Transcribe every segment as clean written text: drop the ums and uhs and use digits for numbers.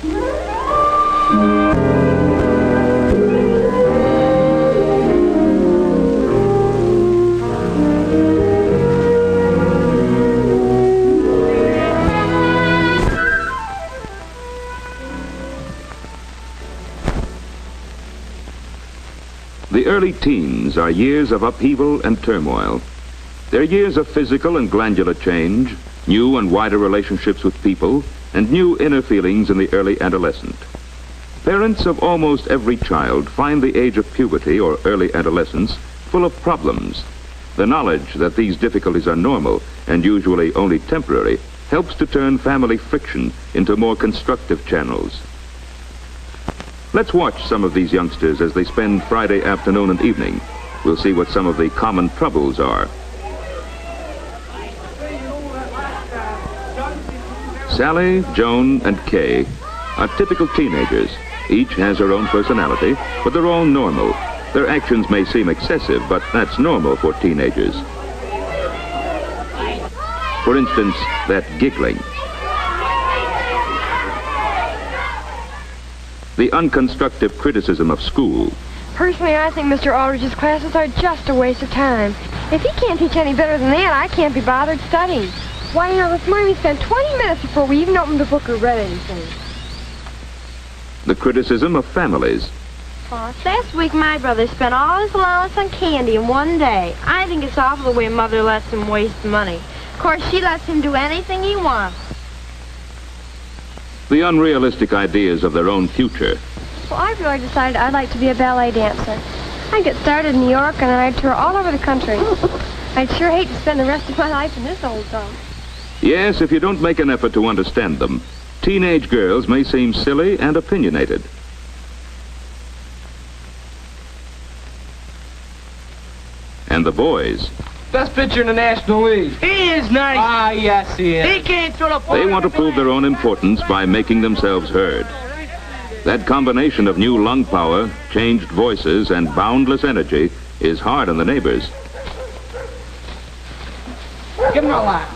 The early teens are years of upheaval and turmoil. They're years of physical and glandular change, new and wider relationships with people, and new inner feelings in the early adolescent. Parents of almost every child find the age of puberty or early adolescence full of problems. The knowledge that these difficulties are normal and usually only temporary helps to turn family friction into more constructive channels. Let's watch some of these youngsters as they spend Friday afternoon and evening. We'll see what some of the common troubles are. Sally, Joan, and Kay are typical teenagers. Each has her own personality, but they're all normal. Their actions may seem excessive, but that's normal for teenagers. For instance, that giggling. The unconstructive criticism of school. Personally, I think Mr. Aldrich's classes are just a waste of time. If he can't teach any better than that, I can't be bothered studying. Why, this morning we spent 20 minutes before we even opened a book or read anything. The criticism of families. Last week, my brother spent all his allowance on candy in one day. I think it's awful the way Mother lets him waste money. Of course, she lets him do anything he wants. The unrealistic ideas of their own future. Well, I've really decided I'd like to be a ballet dancer. I'd get started in New York and then I'd tour all over the country. I'd sure hate to spend the rest of my life in this old town. Yes, if you don't make an effort to understand them, teenage girls may seem silly and opinionated. And the boys. Best pitcher in the National League. He is nice. Ah, yes, he is. He can't throw the ball. They want to prove their own importance by making themselves heard. That combination of new lung power, changed voices, and boundless energy is hard on the neighbors. Give him a lap.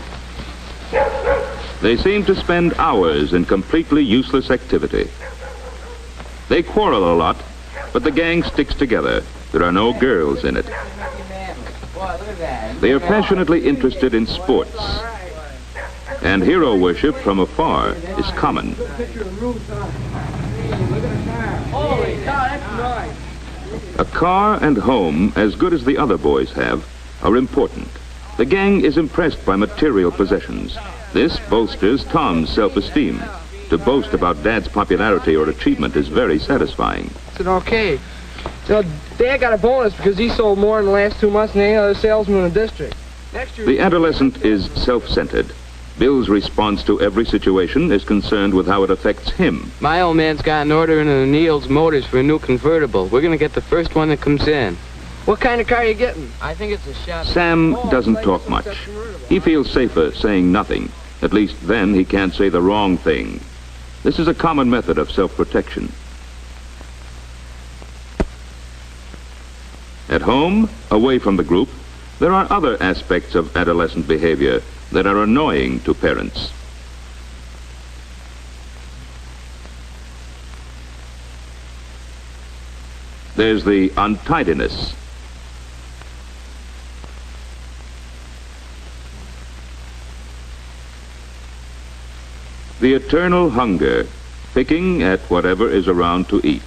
They seem to spend hours in completely useless activity. They quarrel a lot, but the gang sticks together. There are no girls in it. They are passionately interested in sports. And hero worship from afar is common. A car and home, as good as the other boys have, are important. The gang is impressed by material possessions. This bolsters Tom's self-esteem. To boast about Dad's popularity or achievement is very satisfying. It's an okay. So Dad got a bonus because he sold more in the last 2 months than any other salesman in the district. The adolescent is self-centered. Bill's response to every situation is concerned with how it affects him. My old man's got an order in O'Neill's Motors for a new convertible. We're going to get the first one that comes in. What kind of car are you getting? I think it's a Chevy. Sam doesn't talk much. He feels safer saying nothing. At least then he can't say the wrong thing. This is a common method of self-protection. At home, away from the group, there are other aspects of adolescent behavior that are annoying to parents. There's the untidiness. The eternal hunger, picking at whatever is around to eat.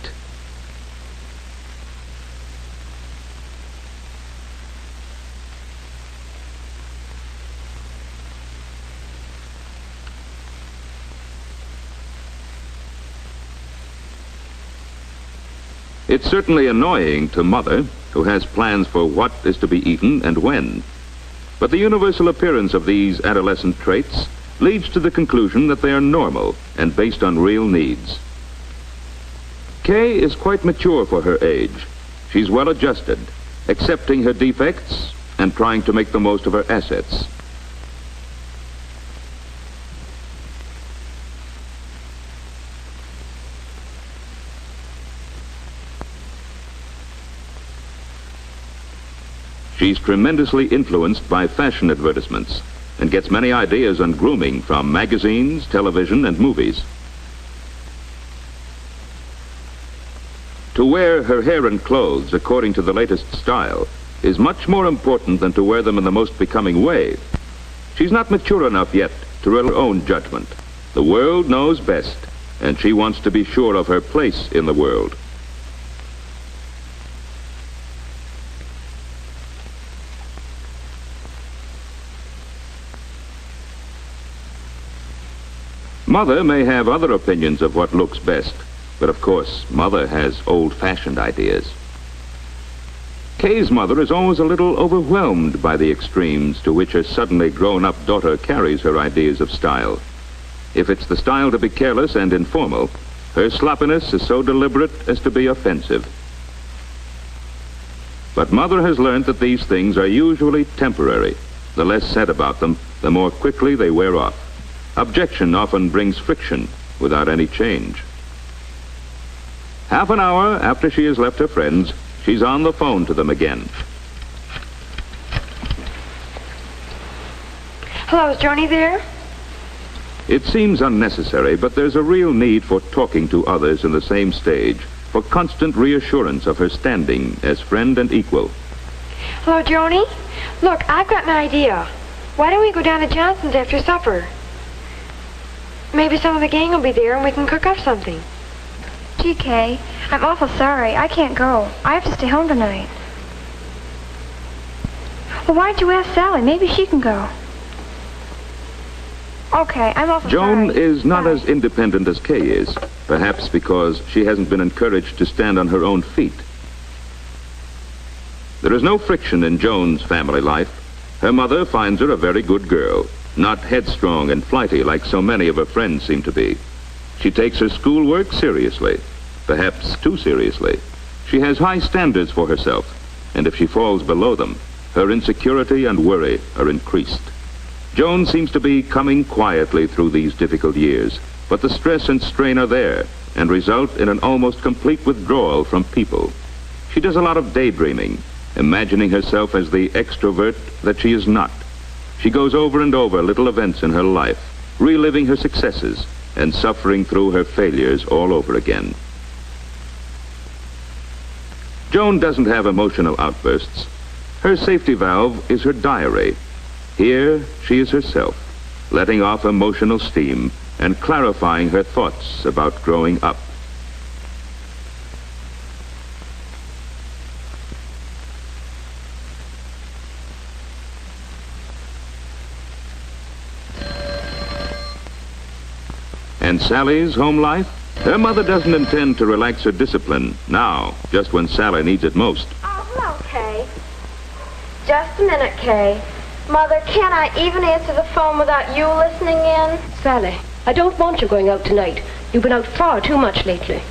It's certainly annoying to Mother, who has plans for what is to be eaten and when. But the universal appearance of these adolescent traits leads to the conclusion that they are normal and based on real needs. Kay is quite mature for her age. She's well adjusted, accepting her defects and trying to make the most of her assets. She's tremendously influenced by fashion advertisements and gets many ideas on grooming from magazines, television, and movies. To wear her hair and clothes according to the latest style is much more important than to wear them in the most becoming way. She's not mature enough yet to rely on her own judgment. The world knows best, and she wants to be sure of her place in the world. Mother may have other opinions of what looks best, but of course, Mother has old-fashioned ideas. Kay's mother is always a little overwhelmed by the extremes to which her suddenly grown-up daughter carries her ideas of style. If it's the style to be careless and informal, her sloppiness is so deliberate as to be offensive. But Mother has learned that these things are usually temporary. The less said about them, the more quickly they wear off. Objection often brings friction without any change. Half an hour after she has left her friends, she's on the phone to them again. Hello, is Joni there? It seems unnecessary, but there's a real need for talking to others in the same stage, for constant reassurance of her standing as friend and equal. Hello, Joni? Look, I've got an idea. Why don't we go down to Johnson's after supper? Maybe some of the gang will be there and we can cook up something. Gee, Kay, I'm awful sorry. I can't go. I have to stay home tonight. Well, why don't you ask Sally? Maybe she can go. Okay, I'm awful sorry. Joan is not Bye. as independent as Kay is, perhaps because she hasn't been encouraged to stand on her own feet. There is no friction in Joan's family life. Her mother finds her a very good girl, not headstrong and flighty like so many of her friends seem to be. She takes her schoolwork seriously, perhaps too seriously. She has high standards for herself, and if she falls below them, her insecurity and worry are increased. Joan seems to be coming quietly through these difficult years, but the stress and strain are there and result in an almost complete withdrawal from people. She does a lot of daydreaming, imagining herself as the extrovert that she is not. She goes over and over little events in her life, reliving her successes and suffering through her failures all over again. Joan doesn't have emotional outbursts. Her safety valve is her diary. Here she is herself, letting off emotional steam and clarifying her thoughts about growing up. And Sally's home life? Her mother doesn't intend to relax her discipline now, just when Sally needs it most. Oh, hello, Kay. Just a minute, Kay. Mother, can't I even answer the phone without you listening in? Sally, I don't want you going out tonight. You've been out far too much lately.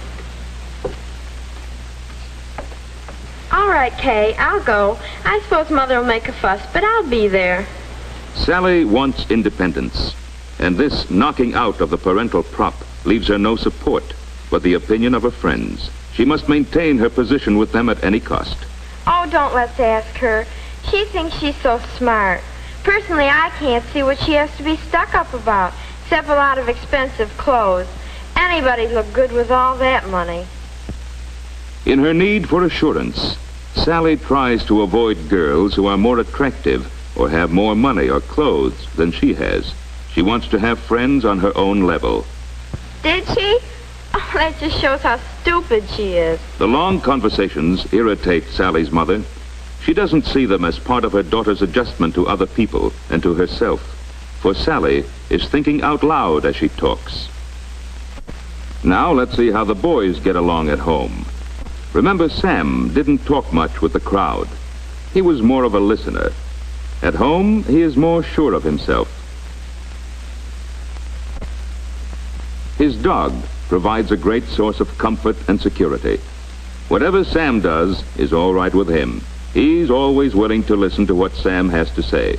All right, Kay, I'll go. I suppose Mother will make a fuss, but I'll be there. Sally wants independence, and this knocking out of the parental prop leaves her no support but the opinion of her friends. She must maintain her position with them at any cost. Oh, don't let's ask her. She thinks she's so smart. Personally, I can't see what she has to be stuck up about, except a lot of expensive clothes. Anybody'd look good with all that money. In her need for assurance, Sally tries to avoid girls who are more attractive or have more money or clothes than she has. She wants to have friends on her own level. Did she? Oh, that just shows how stupid she is. The long conversations irritate Sally's mother. She doesn't see them as part of her daughter's adjustment to other people and to herself. For Sally is thinking out loud as she talks. Now let's see how the boys get along at home. Remember, Sam didn't talk much with the crowd. He was more of a listener. At home, he is more sure of himself. His dog provides a great source of comfort and security. Whatever Sam does is all right with him. He's always willing to listen to what Sam has to say.